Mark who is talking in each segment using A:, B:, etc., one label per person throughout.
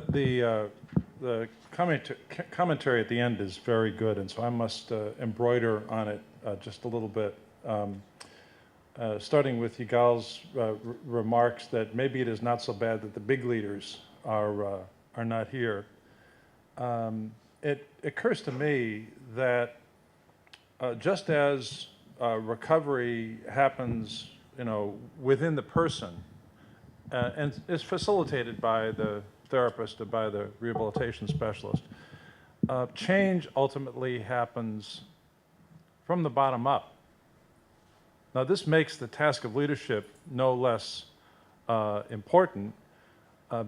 A: The commentary at the end is very good, and so I must embroider on it just a little bit. Starting with Yigal's remarks that maybe it is not so bad that the big leaders are not here. It occurs to me that just as recovery happens, within the person, and is facilitated by the therapist or by the rehabilitation specialist, change ultimately happens from the bottom up. Now, this makes the task of leadership no less important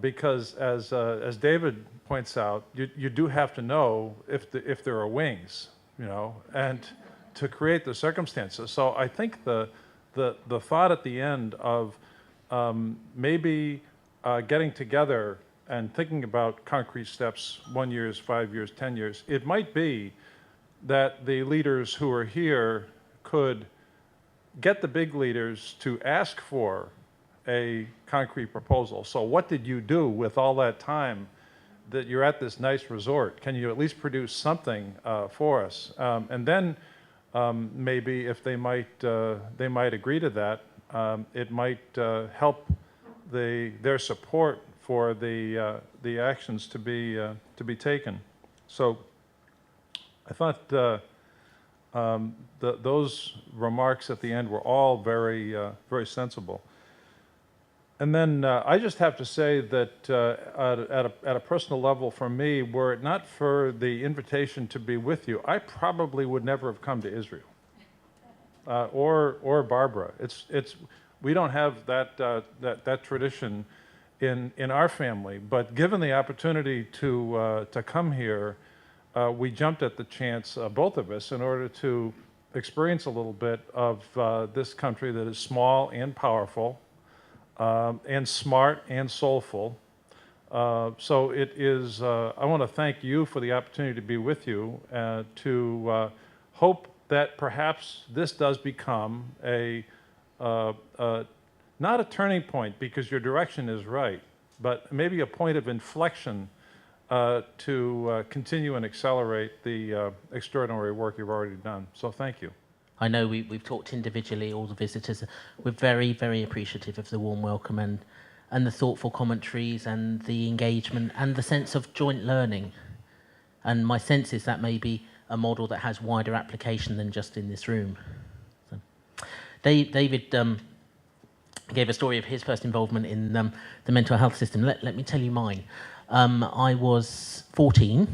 A: because, as David points out, you do have to know if there are wings, and to create the circumstances. So I think the thought at the end of maybe getting together and thinking about concrete steps, 1 year, 5 years, 10 years, it might be that the leaders who are here could get the big leaders to ask for a concrete proposal. So what did you do with all that time that you're at this nice resort? Can you at least produce something for us? And then maybe if they might agree to that, it might help their support for the actions to be taken. So I thought those remarks at the end were all very very sensible. And then I just have to say that at a personal level, for me, were it not for the invitation to be with you, I probably would never have come to Israel, or Barbara. We don't have that tradition in our family, but given the opportunity to come here, we jumped at the chance, both of us, in order to experience a little bit of this country that is small and powerful, and smart and soulful. So it is, I want to thank you for the opportunity to be with you, to hope that perhaps this does become not a turning point, because your direction is right, but maybe a point of inflection to continue and accelerate the extraordinary work you've already done. So thank you.
B: I know we've talked individually, all the visitors. We're very, very appreciative of the warm welcome and the thoughtful commentaries and the engagement and the sense of joint learning. And my sense is that may be a model that has wider application than just in this room. So, David gave a story of his first involvement in the mental health system. Let me tell you mine. I was 14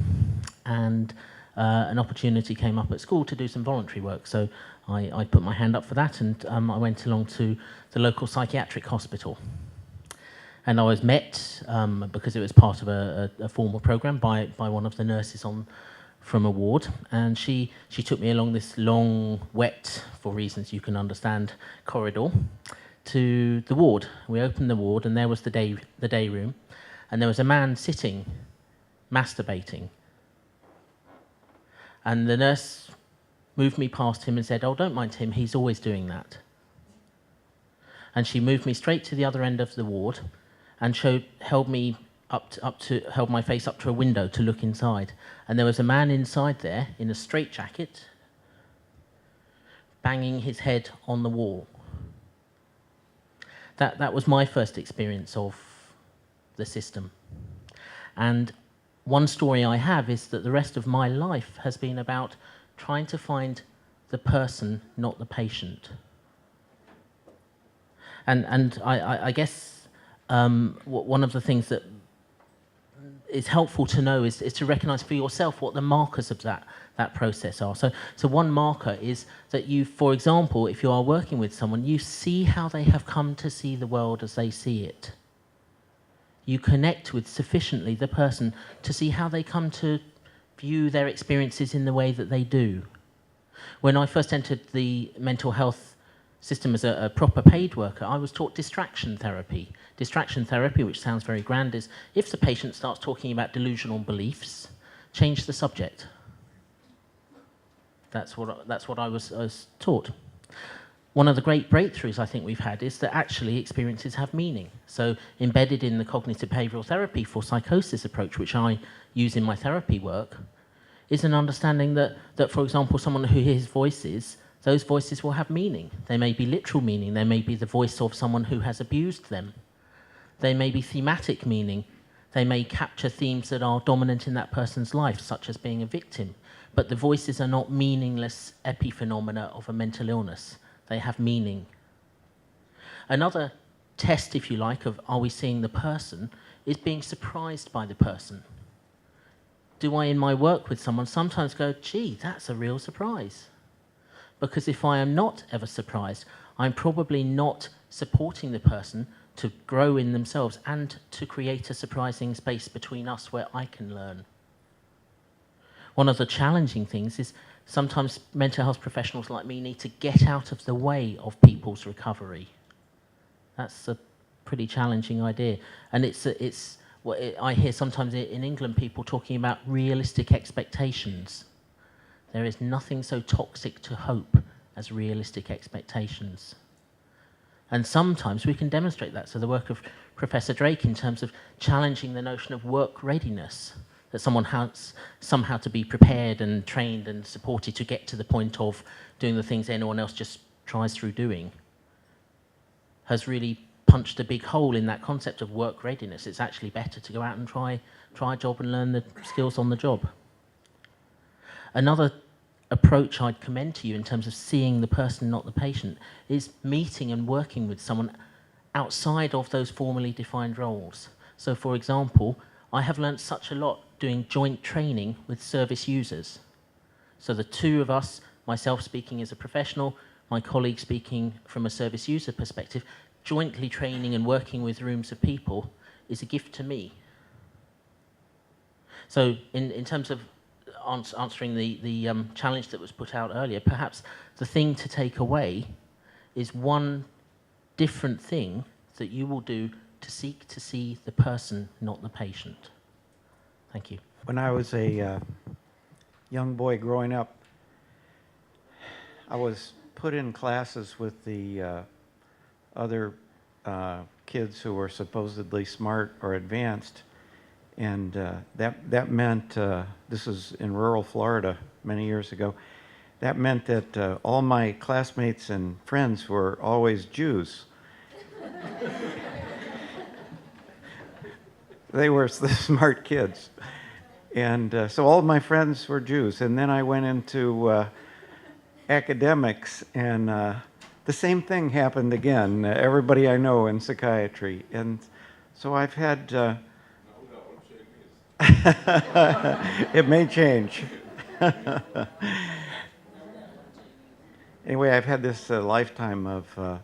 B: and an opportunity came up at school to do some voluntary work. So I put my hand up for that, and I went along to the local psychiatric hospital. And I was met, because it was part of a formal program, by one of the nurses from a ward. And she took me along this long, wet, for reasons you can understand, corridor to the ward. We opened the ward, and there was the day room. And there was a man sitting, masturbating. And the nurse moved me past him and said, "Oh, don't mind him, he's always doing that." And she moved me straight to the other end of the ward and held my face up to a window to look inside. And there was a man inside there in a straitjacket, banging his head on the wall. That was my first experience of the system. And one story I have is that the rest of my life has been about trying to find the person, not the patient. And I guess one of the things that is helpful to know is to recognize for yourself what the markers of that process are. So one marker is that you, for example, if you are working with someone, you see how they have come to see the world as they see it. You connect with sufficiently the person to see how they come to view their experiences in the way that they do. When I first entered the mental health system as a proper paid worker, I was taught distraction therapy. Distraction therapy, which sounds very grand, is if the patient starts talking about delusional beliefs, change the subject. That's what I was taught. one of the great breakthroughs I think we've had is that actually experiences have meaning. So embedded in the cognitive behavioural therapy for psychosis approach, which I use in my therapy work, is an understanding that, for example, someone who hears voices, those voices will have meaning. They may be literal meaning. They may be the voice of someone who has abused them. They may be thematic meaning. They may capture themes that are dominant in that person's life, such as being a victim. But the voices are not meaningless epiphenomena of a mental illness. They have meaning. Another test, if you like, of are we seeing the person is being surprised by the person. Do I, in my work with someone, sometimes go, gee, that's a real surprise? Because if I am not ever surprised, I'm probably not supporting the person to grow in themselves and to create a surprising space between us where I can learn. One of the challenging things is sometimes mental health professionals like me need to get out of the way of people's recovery. That's a pretty challenging idea. And I hear sometimes in England people talking about realistic expectations. There is nothing so toxic to hope as realistic expectations. And sometimes we can demonstrate that. So the work of Professor Drake in terms of challenging the notion of work readiness, that someone has somehow to be prepared and trained and supported to get to the point of doing the things anyone else just tries through doing, has really punched a big hole in that concept of work readiness. It's actually better to go out and try a job and learn the skills on the job. Another approach I'd commend to you in terms of seeing the person, not the patient, is meeting and working with someone outside of those formally defined roles. So, for example, I have learned such a lot doing joint training with service users. So the two of us, myself speaking as a professional, my colleague speaking from a service user perspective, jointly training and working with rooms of people is a gift to me. So in terms of answering the challenge that was put out earlier, perhaps the thing to take away is one different thing that you will do to seek to see the person, not the patient. Thank you.
C: When I was a young boy growing up, I was put in classes with the other kids who were supposedly smart or advanced, and that meant, this was in rural Florida many years ago, that meant that all my classmates and friends were always Jews. They were the smart kids. And so all of my friends were Jews. And then I went into academics, and the same thing happened again. Everybody I know in psychiatry. And so I've had... it may change. Anyway, I've had this lifetime of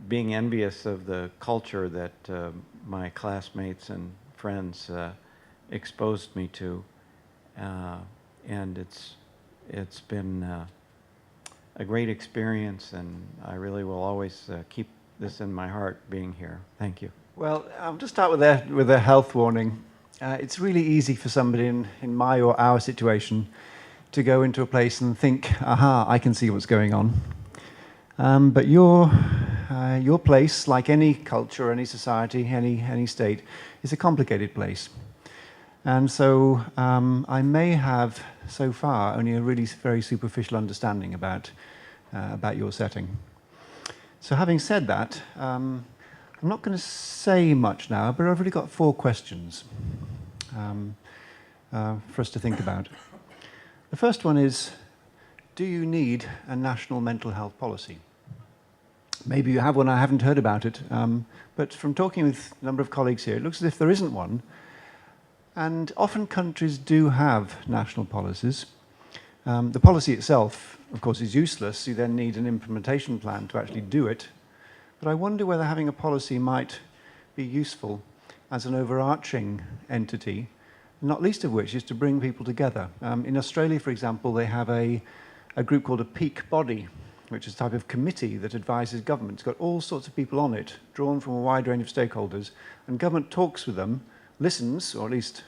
C: being envious of the culture that my classmates and friends exposed me to, and it's been a great experience, and I really will always keep this in my heart being here. Thank you.
D: Well, I'll just start with a health warning. It's really easy for somebody in my or our situation to go into a place and think, aha, I can see what's going on. But your place, like any culture, any society, any state, is a complicated place. And so I may have, so far, only a really very superficial understanding about your setting. So having said that, I'm not going to say much now, but I've really got 4 questions for us to think about. The first one is, do you need a national mental health policy? Maybe you have one, I haven't heard about it, but from talking with a number of colleagues here, it looks as if there isn't one. And often countries do have national policies. The policy itself, of course, is useless. You then need an implementation plan to actually do it. But I wonder whether having a policy might be useful as an overarching entity, not least of which is to bring people together. In Australia, for example, they have a group called a peak body, which is a type of committee that advises government. It's got all sorts of people on it, drawn from a wide range of stakeholders, and government talks with them, listens, or at least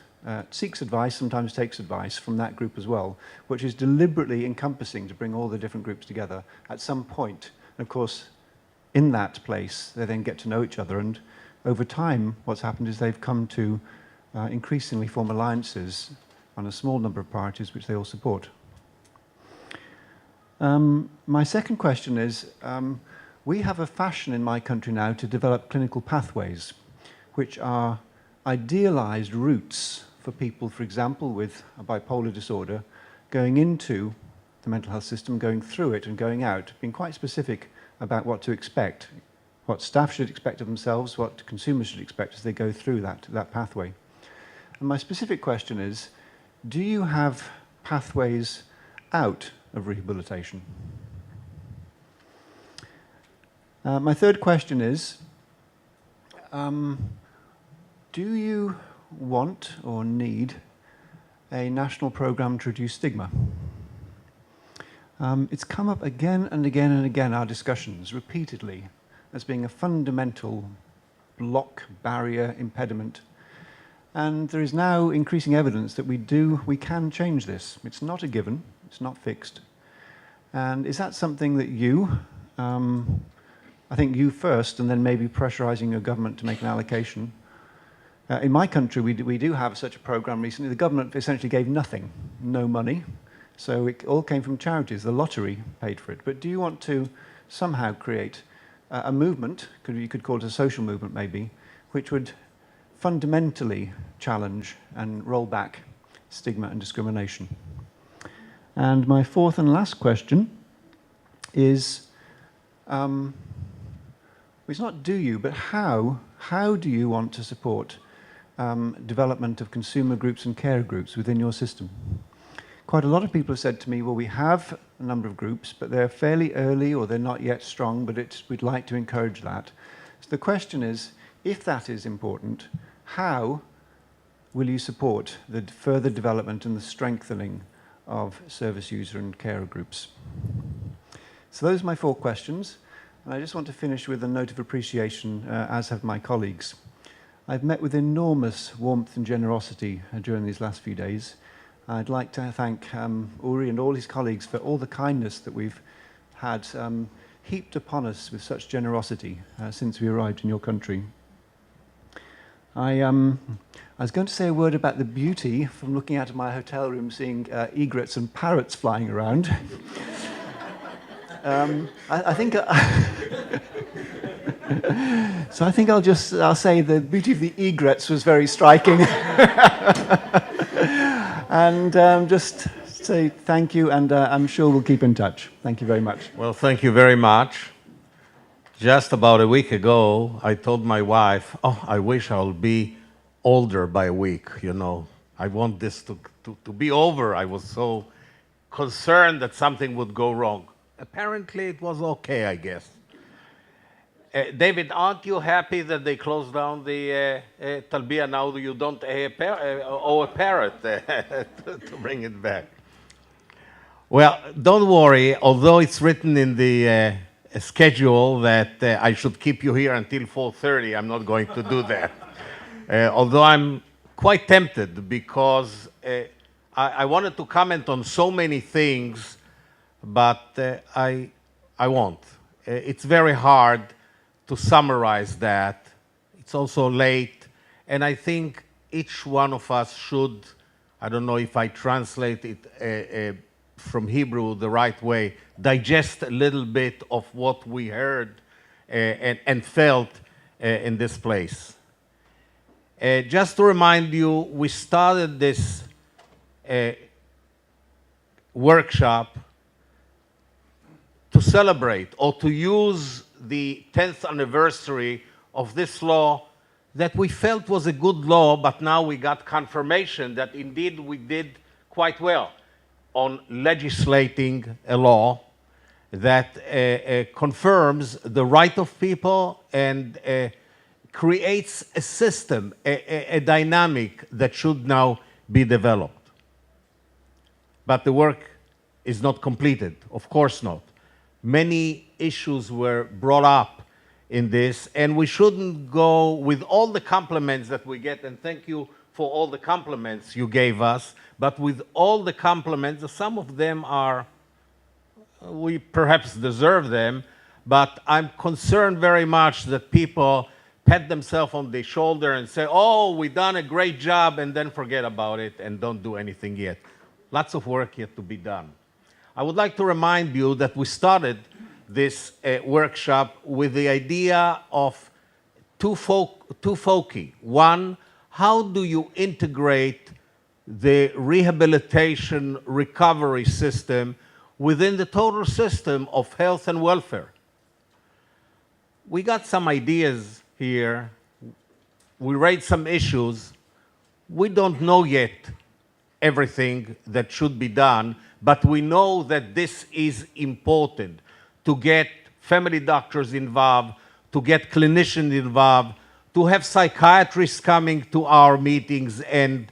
D: seeks advice, sometimes takes advice from that group as well, which is deliberately encompassing to bring all the different groups together at some point. And of course, in that place, they then get to know each other, and over time, what's happened is they've come to increasingly form alliances on a small number of priorities which they all support. My second question is, we have a fashion in my country now to develop clinical pathways, which are idealized routes for people, for example, with a bipolar disorder, going into the mental health system, going through it and going out, being quite specific about what to expect, what staff should expect of themselves, what consumers should expect as they go through that pathway. And my specific question is, do you have pathways out of rehabilitation? My third question is, do you want or need a national program to reduce stigma? It's come up again and again and again, our discussions, repeatedly, as being a fundamental block, barrier, impediment. And there is now increasing evidence that we can change this. It's not a given, it's not fixed. And is that something that you, I think you first, and then maybe pressurizing your government to make an allocation? In my country, we do have such a program recently. The government essentially gave nothing, no money. So it all came from charities. The lottery paid for it. But do you want to somehow create a movement, you could call it a social movement maybe, which would fundamentally challenge and roll back stigma and discrimination? And my fourth and last question is, it's not do you, but how do you want to support development of consumer groups and care groups within your system? Quite a lot of people have said to me, well, we have a number of groups, but they're fairly early or they're not yet strong, but we'd like to encourage that. So the question is, if that is important, how will you support the further development and the strengthening of service user and carer groups? So those are my four questions. And I just want to finish with a note of appreciation, as have my colleagues. I've met with enormous warmth and generosity during these last few days. I'd like to thank Uri and all his colleagues for all the kindness that we've had heaped upon us with such generosity since we arrived in your country. I was going to say a word about the beauty from looking out of my hotel room, seeing egrets and parrots flying around. I think so. I think I'll say the beauty of the egrets was very striking. And just say thank you, and I'm sure we'll keep in touch. Thank you very much.
E: Well, thank you very much. Just about a week ago, I told my wife, oh, I wish I'll be older by a week, you know. I want this to be over. I was so concerned that something would go wrong. Apparently, it was okay, I guess. David, aren't you happy that they closed down the Talbia now? You don't owe a parrot to bring it back. Well, don't worry. Although it's written in the schedule that I should keep you here until 4:30, I'm not going to do that. Although I'm quite tempted because I wanted to comment on so many things, but I won't. It's very hard to summarize that. It's also late, and I think each one of us should, I don't know if I translate it from Hebrew the right way, digest a little bit of what we heard and felt in this place. Just to remind you, we started this workshop to celebrate or to use the 10th anniversary of this law that we felt was a good law, but now we got confirmation that indeed we did quite well on legislating a law that confirms the right of people and creates a system, a dynamic that should now be developed. But the work is not completed, of course not. Many issues were brought up in this, and we shouldn't go with all the compliments that we get, and thank you for all the compliments you gave us, but with all the compliments, some of them are, we perhaps deserve them, but I'm concerned very much that people pat themselves on the shoulder and say, oh, we've done a great job, and then forget about it and don't do anything yet. Lots of work yet to be done. I would like to remind you that we started this workshop with the idea of two foci. One, how do you integrate the rehabilitation recovery system within the total system of health and welfare? We got some ideas here. We raised some issues. We don't know yet everything that should be done, but we know that this is important to get family doctors involved, to get clinicians involved, to have psychiatrists coming to our meetings and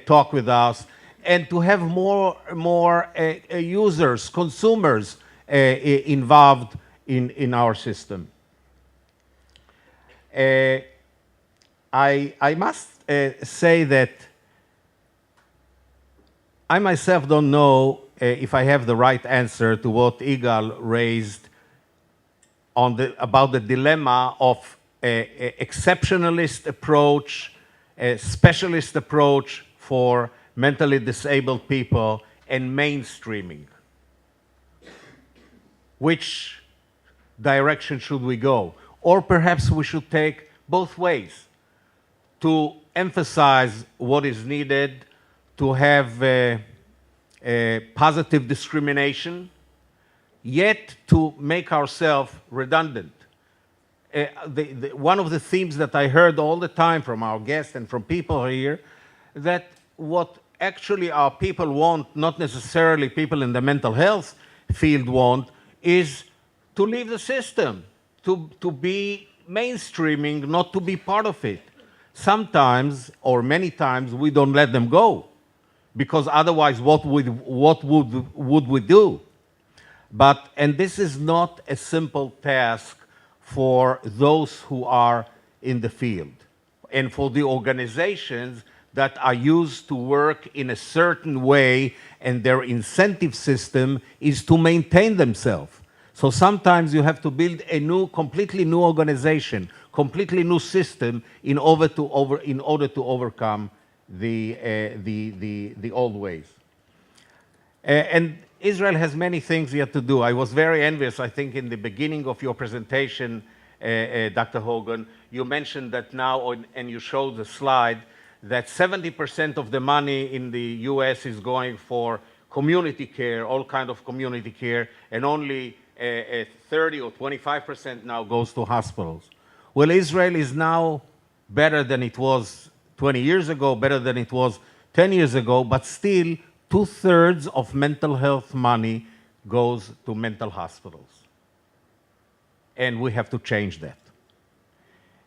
E: talk with us, and to have more users, consumers involved in our system. I must say that I myself don't know if I have the right answer to what Igal raised about the dilemma of an exceptionalist approach, a specialist approach for mentally disabled people, and mainstreaming. Which direction should we go? Or perhaps we should take both ways to emphasize what is needed, to have a positive discrimination, yet to make ourselves redundant. One of the themes that I heard all the time from our guests and from people here, that what actually our people want, not necessarily people in the mental health field want, is to leave the system, to be mainstreaming, not to be part of it. Sometimes, or many times, we don't let them go, because otherwise what would we do? And this is not a simple task for those who are in the field and for the organizations that are used to work in a certain way, and their incentive system is to maintain themselves. So sometimes you have to build a completely new organization, completely new system in order to overcome the old ways. And Israel has many things yet to do. I was very envious, I think, in the beginning of your presentation, Dr. Hogan, you mentioned that now, and you showed the slide, that 70% of the money in the US is going for community care, all kind of community care, and only 30 or 25% now goes to hospitals. Well, Israel is now better than it was 20 years ago, better than it was 10 years ago, but still 2/3 of mental health money goes to mental hospitals. And we have to change that.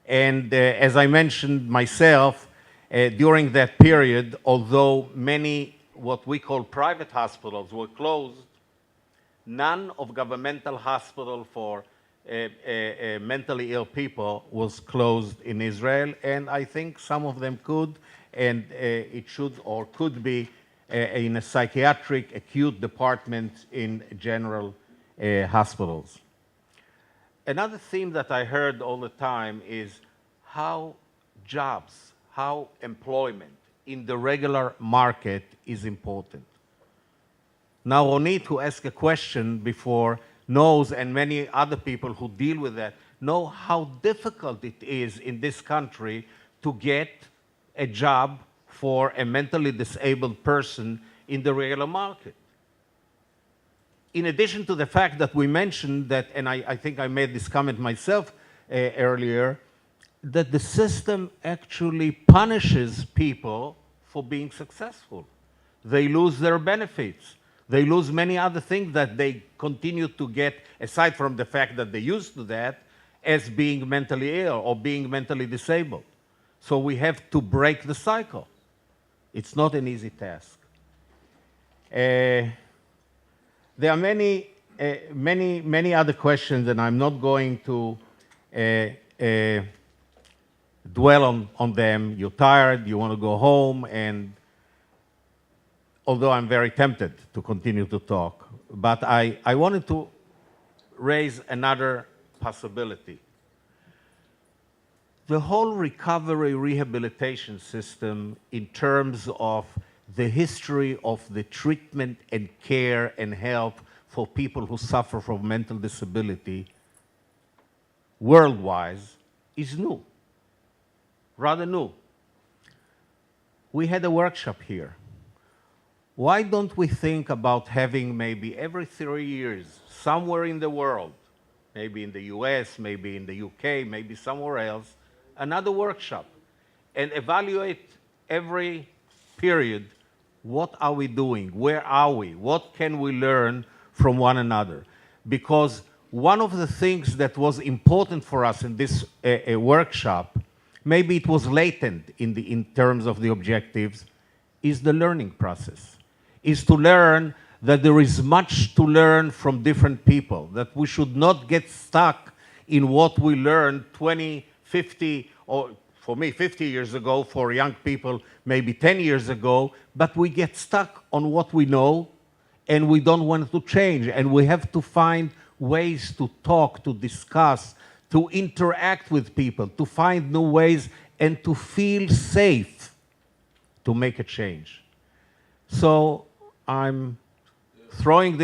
E: And as I mentioned myself, during that period, although many what we call private hospitals were closed, none of governmental hospital for mentally ill people was closed in Israel, and I think some of them could, and it should or could be in a psychiatric acute department in general hospitals. Another theme that I heard all the time is how jobs, how employment in the regular market is important. Now, Ronit, who asked a question before, knows, and many other people who deal with that, know how difficult it is in this country to get a job for a mentally disabled person in the regular market. In addition to the fact that we mentioned that, and I think I made this comment myself earlier, that the system actually punishes people for being successful. They lose their benefits. They lose many other things that they continue to get, aside from the fact that they used to that, as being mentally ill or being mentally disabled. So we have to break the cycle. It's not an easy task. There are many other questions, and I'm not going to dwell on them. You're tired, you want to go home, and although I'm very tempted to continue to talk, but I wanted to raise another possibility. The whole recovery rehabilitation system in terms of the history of the treatment and care and help for people who suffer from mental disability worldwide is new, rather new. We had a workshop here. Why don't we think about having maybe every 3 years, somewhere in the world, maybe in the US, maybe in the UK, maybe somewhere else, another workshop, and evaluate every period, what are we doing, where are we, what can we learn from one another? Because one of the things that was important for us in this workshop, maybe it was latent in terms of the objectives, is the learning process, is to learn that there is much to learn from different people, that we should not get stuck in what we learned 20, 50, or for me, 50 years ago, for young people, maybe 10 years ago, but we get stuck on what we know and we don't want to change. And we have to find ways to talk, to discuss, to interact with people, to find new ways and to feel safe to make a change. So I'm throwing out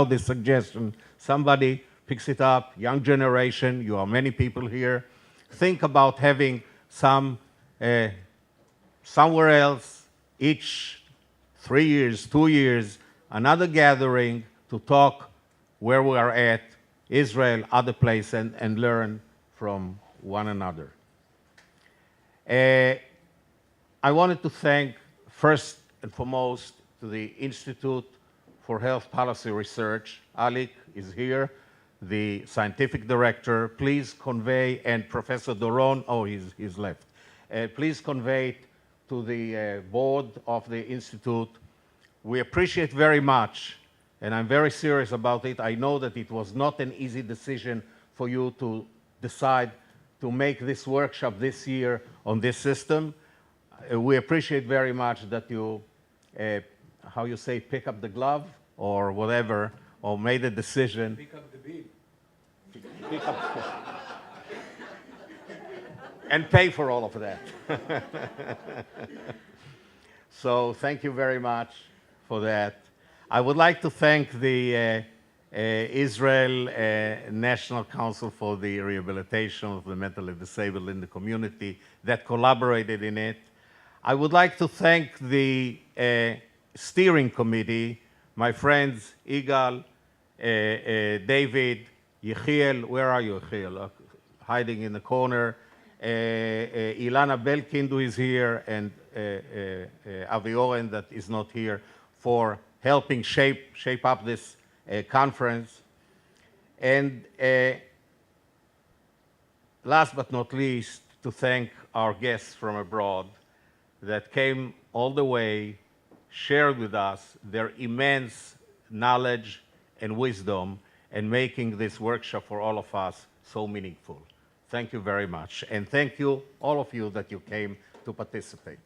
E: this suggestion. Somebody picks it up, young generation, you are many people here. Think about having some, somewhere else, each 3 years, 2 years, another gathering to talk where we are at, Israel, other place, and learn from one another. I wanted to thank, first and foremost, to the Institute for Health Policy Research. Alec is here, the scientific director. Please convey, and Professor Doron, oh, he's left. Please convey to the board of the Institute. We appreciate very much, and I'm very serious about it. I know that it was not an easy decision for you to decide to make this workshop this year on this system. We appreciate very much that you, how you say, pick up the glove or whatever, or made a decision.
F: Pick up the bill.
E: Pick up and pay for all of that. So thank you very much for that. I would like to thank the Israel National Council for the Rehabilitation of the Mentally Disabled in the community that collaborated in it. I would like to thank the steering committee, my friends Igal, David, Yechiel, where are you, Yechiel? Hiding in the corner. Ilana Belkind, who is here, and Aviram, that is not here, for helping shape up this conference. And last but not least, to thank our guests from abroad that came all the way, shared with us their immense knowledge and wisdom, and making this workshop for all of us so meaningful. Thank you very much. And thank you, all of you, that you came to participate.